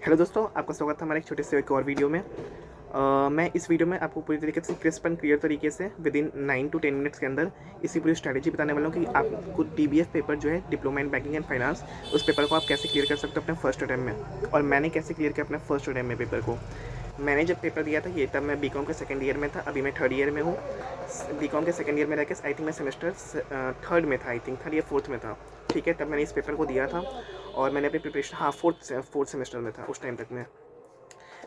Hello दोस्तों, आपका स्वागत है हमारे एक छोटे से एक और वीडियो में। मैं इस वीडियो में आपको पूरी तरीके से क्रिस्प एंड क्लियर तरीके से विद इन 9 टू 10 मिनट्स के अंदर इसी पूरी स्ट्रैटेजी बताने वाला हूँ कि आपको डीबीएफ पेपर जो है diploma in banking and finance, उस पेपर को आप कैसे क्लियर कर सकते हो अपने फर्स्ट अटैम्प्ट में, और मैंने कैसे क्लियर किया अपने फर्स्ट अटैम्प्ट में पेपर को। मैंने जब पेपर दिया था ये तब मैं बीकॉम के सेकंड ईयर में था, अभी मैं थर्ड ईयर में हूँ। बीकॉम के सेकंड ईयर में रहकर आई थिंक मैं सेमेस्टर थर्ड में था, आई थिंक थर्ड या फोर्थ में था। ठीक है, तब मैंने इस पेपर को दिया था और मैंने अपनी प्रिपरेशन, हाँ, फोर्थ सेमेस्टर में था उस टाइम तक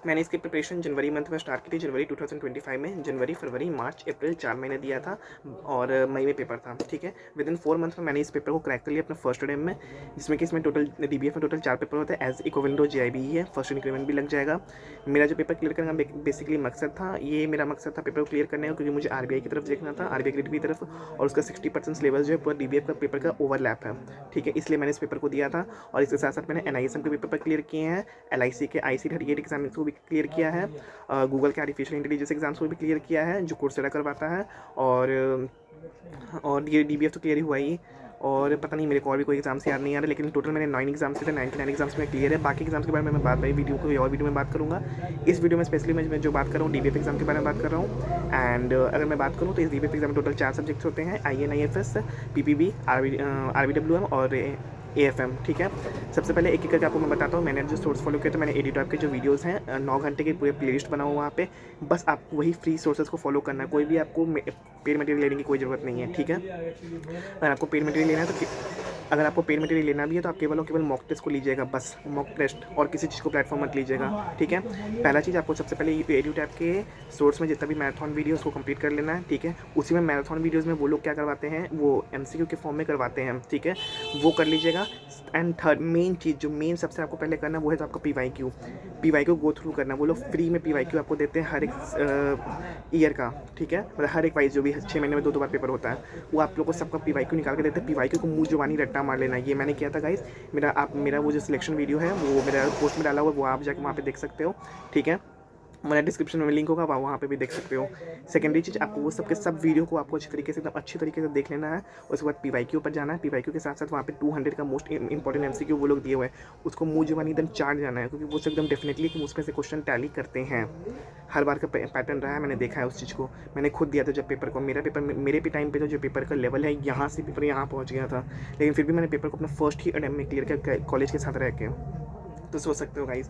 मैंने इसकी प्रिपरेशन जनवरी मंथ में स्टार्ट की थी। जनवरी 2025 में जनवरी, फरवरी, मार्च, अप्रैल 4 महीने दिया था और मई में पेपर था। ठीक है, विद इन 4 मंथ में मैंने इस पेपर को क्रैक कर लिया अपने फर्स्ट अटेम्प्ट में, जिसमें कि इसमें टोटल डीबीएफ में टोटल 4 पेपर होते हैं एज इक्विवेलेंट टू जेआईबी ही है। फर्स्ट इंक्रीमेंट भी लग जाएगा। मेरा जो पेपर क्लियर करने का बेसिकली मकसद था, ये मेरा मकसद था पेपर को क्लियर करने का, क्योंकि मुझे आरबीआई की तरफ देखना था, आरबीआई क्रेडिट की तरफ, और उसका 60% सिलेबस जो है पूरा डीबीएफ का पेपर का ओवरलैप है। ठीक है, इसलिए मैंने इस पेपर को दिया था और इसके साथ साथ मैंने एनआईएसएम के पेपर क्लियर किए हैं, एलआईसी के IC38 एग्जाम को भी क्लियर किया है, गूगल के आर्टिफिशियल इंटेलिजेंस एग्जाम्स को भी क्लियर किया है जो कोर्सेरा करवाता है, और ये डीबीएफ तो क्लियर ही हुआ ही। और पता नहीं मेरे को और भी कोई एग्जाम्स याद नहीं आ रहे, लेकिन टोटल मैंने 9 एग्जाम्स थे, 99 एग्जाम्स में क्लियर है। बाकी एग्जाम्स के बारे में मैं बात वीडियो को और वीडियो में बात करूँगा। इस वीडियो में स्पेशली मैं जो बात कर रहा हूँ डीबीएफ एग्जाम के बारे में बात कर रहा हूँ। एंड अगर मैं बात करूँ तो इस डीबीएफ एग्जाम में टोटल 4 सब्जेक्ट्स होते हैं, INIFS, PPB, RBWM और AFM। ठीक है, सबसे पहले एक एक करके आपको मैं बताता हूँ। मैंने जो सोर्स फॉलो किया, तो मैंने एडिटॉप के जो वीडियोस हैं 9 घंटे के पूरे प्लेलिस्ट बना हुआ वहाँ पे। बस आपको वही फ्री सोर्सेज को फॉलो करना है, कोई भी आपको पेड मटेरियल लेने की कोई ज़रूरत नहीं है। ठीक है, अगर आपको पेड मटेरियल लेना है तो अगर आपको पेड मटेरियल लेना भी है तो आप केवल और केवल मॉक टेस्ट को लीजिएगा, बस मॉक टेस्ट, और किसी चीज़ को प्लेटफॉर्म मत लीजिएगा। ठीक है, पहला चीज़ आपको सबसे पहले एडिटॉप के सोर्स में जितना भी मैराथन वीडियो उसको कंप्लीट कर लेना है। ठीक है, उसी में मैराथन वीडियोज़ में वो लोग क्या करवाते हैं, वो MCQ के फॉर्म में करवाते हैं। ठीक है, वो कर लीजिएगा। एंड थर्ड मेन चीज़, जो मेन सबसे आपको पहले करना वो है तो आपका PYQ गो थ्रू करना। वो लोग फ्री में PYQ आपको देते हैं हर एक ईयर का। ठीक है, मतलब हर एक वाइज जो भी 6 महीने में 2 बार पेपर होता है, वो आप लोग को सबका PYQ निकाल के देते हैं। PYQ को मुँह जुबानी रट्टा मार लेना, ये मैंने किया था गाइस। मेरा वो जो सिलेक्शन वीडियो है वो मेरा पोस्ट में डाला हुआ है, वो आप जाके वहाँ पे देख सकते हो। ठीक है, मेरा डिस्क्रिप्शन में लिंक होगा, वहाँ पे भी देख सकते हो। सेकेंडरी चीज़, आपको वो सब के सब वीडियो को आपको अच्छी तरीके से, एकदम अच्छी तरीके से देख लेना है। उसके बाद PYQ पर जाना है। PYQ के साथ साथ वहाँ पे 200 का मोस्ट इंपॉर्टेंट MCQ वो लोग दिए हुए हैं, उसको मुँह जुबानी एकदम चाट जाना है, क्योंकि वो सब एकदम डेफिनेटली कि उसमें से क्वेश्चन टैली करते हैं। हर बार का पैटर्न रहा है, मैंने देखा है उस चीज़ को। मैंने खुद दिया था जब पेपर को, मेरे भी टाइम पे जो पेपर का लेवल है, यहाँ से पेपर यहाँ पहुँच गया था, लेकिन फिर भी मैंने पेपर को अपना फर्स्ट ही अटेम्प्ट में क्लियर किया कॉलेज के साथ रह के, तो सोच सकते हो गाइस।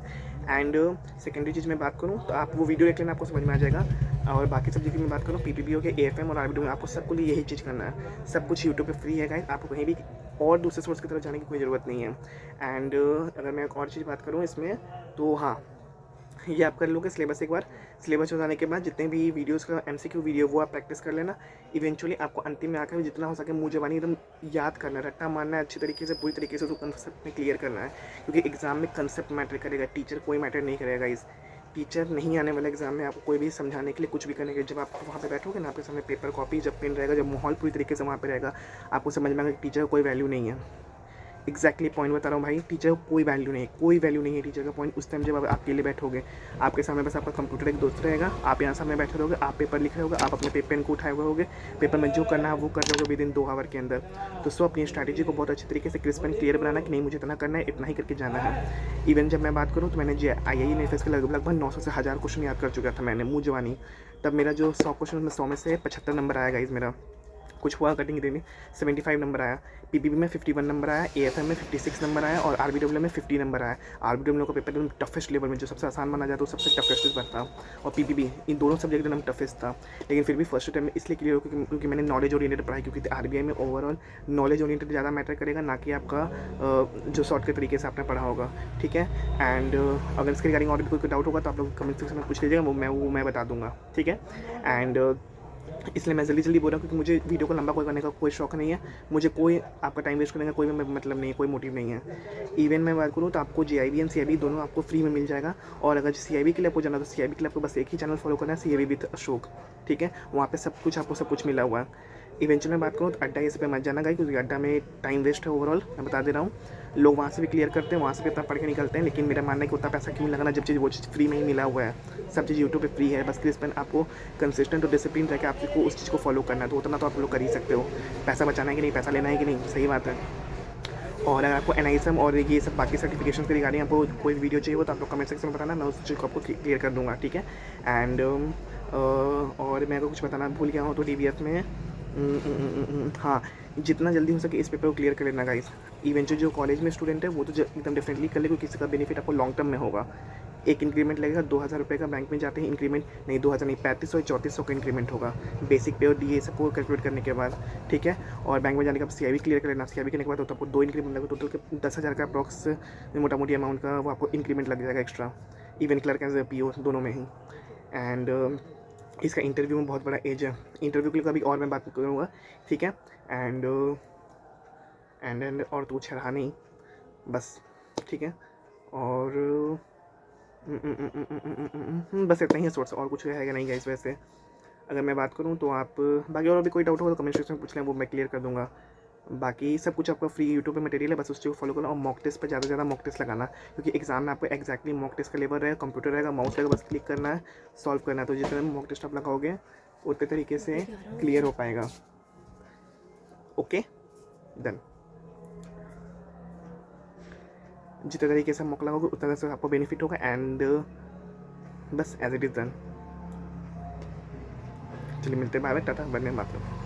एंड सेकेंडरी चीज़ में बात करूँ तो आप वो वीडियो देख लेना, आपको समझ में आ जाएगा। और बाकी सब्जेक्ट की मैं बात करूँ, PPB हो गया, AFM और RBW में, आपको सबको लिए यही चीज़ करना है। सब कुछ यूट्यूब पे फ्री है गाइस, आपको कहीं भी और दूसरे सोर्स की तरफ जाने की कोई ज़रूरत नहीं है। एंड अगर मैं एक और चीज़ बात करूँ इसमें, तो हाँ, ये आप कर लोगे सिलेबस। एक बार सिलेबस हो जाने के बाद जितने भी वीडियोस का MCQ वीडियो वो आप प्रैक्टिस कर लेना। इवेंचुअली आपको अंतिम में आकर जितना हो सके मुँह ज़बानी एकदम याद करना है, रट्टा मारना है अच्छी तरीके से, पूरी तरीके से उसको कंसेप्ट में क्लियर करना है, क्योंकि एग्जाम में कंसेप्ट मैटर करेगा, टीचर कोई मैटर नहीं करेगा। इस टीचर नहीं आने वाले एग्जाम में आपको कोई भी समझाने के लिए कुछ भी करने के, जब आप वहाँ पे बैठोगे ना, आपके सामने पेपर कॉपी, जब पेन रहेगा, जब माहौल पूरी तरीके से वहाँ पे रहेगा, आपको समझ में आएगा कि टीचर का कोई वैल्यू नहीं है। एग्जैक्टली पॉइंट बता रहा हूँ भाई, टीचर को कोई वैल्यू नहीं है, कोई वैल्यू नहीं है टीचर का पॉइंट उस टाइम जब आप अकेले बैठोगे। आपके सामने बस आपका कंप्यूटर एक दोस्त रहेगा, आप यहाँ सामने बैठे रहोगे, आप पेपर लिख रहे होगे, आप अपने पेन को उठाए हुए होगे, पेपर में जो करना है वो कर रहे होगे विद इन 2 आवर के अंदर। तो सो अपनी स्ट्रैटेजी को बहुत अच्छे तरीके से क्रिस्प एंड क्लियर बनाना कि नहीं, मुझे इतना करना है, इतना ही करके जाना है। इवन जब मैं बात करूँ तो मैंने IINFS के लगभग 900 से 1000 क्वेश्चन याद कर चुका था मैंने मुँह जवानी। तब मेरा जो 100 क्वेश्चन में 100 में से 75 नंबर आया गाइस मेरा, कुछ हुआ कटिंग देने, 75 नंबर आया। PPB में 51 नंबर आया, AFM में 56 नंबर आया और RBW में 50 नंबर आया। RBW का पेपर एकदम टफेस्ट लेवल में, जो सबसे आसान माना जाता है वो सबसे टफेस्ट था, और PPB, इन दोनों सब्जेक्ट एकदम टफेस्ट था। लेकिन फिर भी फर्स्ट टाइम में इसलिए क्लियर हो क्योंकि मैंने नॉलेज ओरिएंटेड पढ़ाई, क्योंकि RBI में ओवरऑल नॉलेज ओरिएंटेड ज़्यादा मैटर करेगा, ना कि आपका जो शॉर्ट के तरीके से आपने पढ़ा होगा। ठीक है, एंड अगर इसके रिगार्डिंग और भी कोई डाउट होगा तो आप लोग कमेंट सेक्शन में पूछ लीजिएगा, वो मैं बता दूंगा। ठीक है, एंड इसलिए मैं जल्दी बोल रहा हूँ, क्योंकि मुझे वीडियो को लंबा कोई करने का कोई शौक नहीं है, मुझे कोई आपका टाइम वेस्ट करने का कोई मतलब नहीं है, कोई मोटिव नहीं है। इवन मैं बात करूँ तो आपको JIB एंड CIB दोनों आपको फ्री में मिल जाएगा। और अगर CIB के लिए आपको जाना तो CIB के लिए आपको बस एक ही चैनल फॉलो करना है, CIB विद अशोक। ठीक है, वहाँ पे सब कुछ मिला हुआ है। इवेंचुअली मैं बात करूँ तो अड्डा इस पर मत जाना गाइस, क्योंकि अड्डा में टाइम वेस्ट है ओवरऑल, मैं बता दे रहा हूँ। लोग वहाँ से भी क्लियर करते हैं, वहाँ से भी इतना पढ़ के निकलते हैं, लेकिन मेरा मानना है कि उतना पैसा क्यों लगाना जब वो चीज़ फ्री में ही मिला हुआ है। सब चीज़ यूट्यूब पे फ्री है, बस क्रिस्प एंड आपको कंसिस्टेंट और डिसिप्लिन रह के आपको उस चीज़ को फॉलो करना है, तो उतना तो आप लोग कर ही सकते हो। पैसा बचाना है कि नहीं, पैसा लेना है कि नहीं, सही बात है। और अगर आपको एनआईएसएम और ये सब बाकी सर्टिफिकेशन के रिगार्डिंग आपको कोई वीडियो चाहिए हो तो आप लोग कमेंट सेक्शन में बताना, मैं उस चीज़ को आपको क्लियर कर दूँगा, ठीक है। एंड और मैं अगर कुछ बताना भूल गया हूँ तो डीबीएफ में हाँ, जितना जल्दी हो सके इस पेपर को क्लियर कर लेना गाइस। इवन जो कॉलेज में स्टूडेंट है वो तो एकदम डेफिनेटली कर ले, क्योंकि इसका बेनिफिट आपको लॉन्ग टर्म में होगा। एक इंक्रीमेंट लगेगा 2,000 रुपये का, बैंक में जाते ही इंक्रीमेंट नहीं 2,000 नहीं 3500 या 3400 का इंक्रीमेंट होगा बेसिक पे और डीए सबको कैलकुलेट करने के बाद, ठीक है। और बैंक में जाने के बाद सीआईबी क्लियर कर लेना, सीआईबी करने के बाद तो आपको 2 इंक्रीमेंट लगेगा, टोटल के 10,000 का अप्रॉक्स मोटा मोटी अमाउंट का वो आपको इंक्रीमेंट लग जाएगा extra, even clerk as PO दोनों में ही। एंड इसका इंटरव्यू में बहुत बड़ा एज है, इंटरव्यू के लिए कभी और मैं बात करूँगा, ठीक है। एंड और तो कुछ रहा नहीं बस, ठीक है। और बस इतना ही है सोर्स, और कुछ है नहीं गाइस। वैसे अगर मैं बात करूँ तो आप बाकी और भी कोई डाउट हो तो कमेंट सेक्शन में पूछ लें, वो मैं क्लियर कर दूँगा। बाकी सब कुछ आपका फ्री यूट्यूब पे मटेरियल है, बस उस चीज़ को फॉलो करना और मॉक टेस्ट पर ज़्यादा से ज़्यादा मॉक टेस्ट लगाना, क्योंकि एग्जाम में आपको एक्जैक्टली मॉक टेस्ट का लेवल रहेगा, कंप्यूटर रहेगा, माउस रहेगा, बस क्लिक करना है, सॉल्व करना है। तो जितने मॉक टेस्ट आप लगाओगे उतने तरीके से क्लियर हो पाएगा। ओके डन, जितने तरीके से मॉक लगाओगे उतना से आपको बेनिफिट होगा। एंड बस एज इट इज़ डन। चलिए मिलते हैं, बाय बाय, टाटा, बाद में बात करो।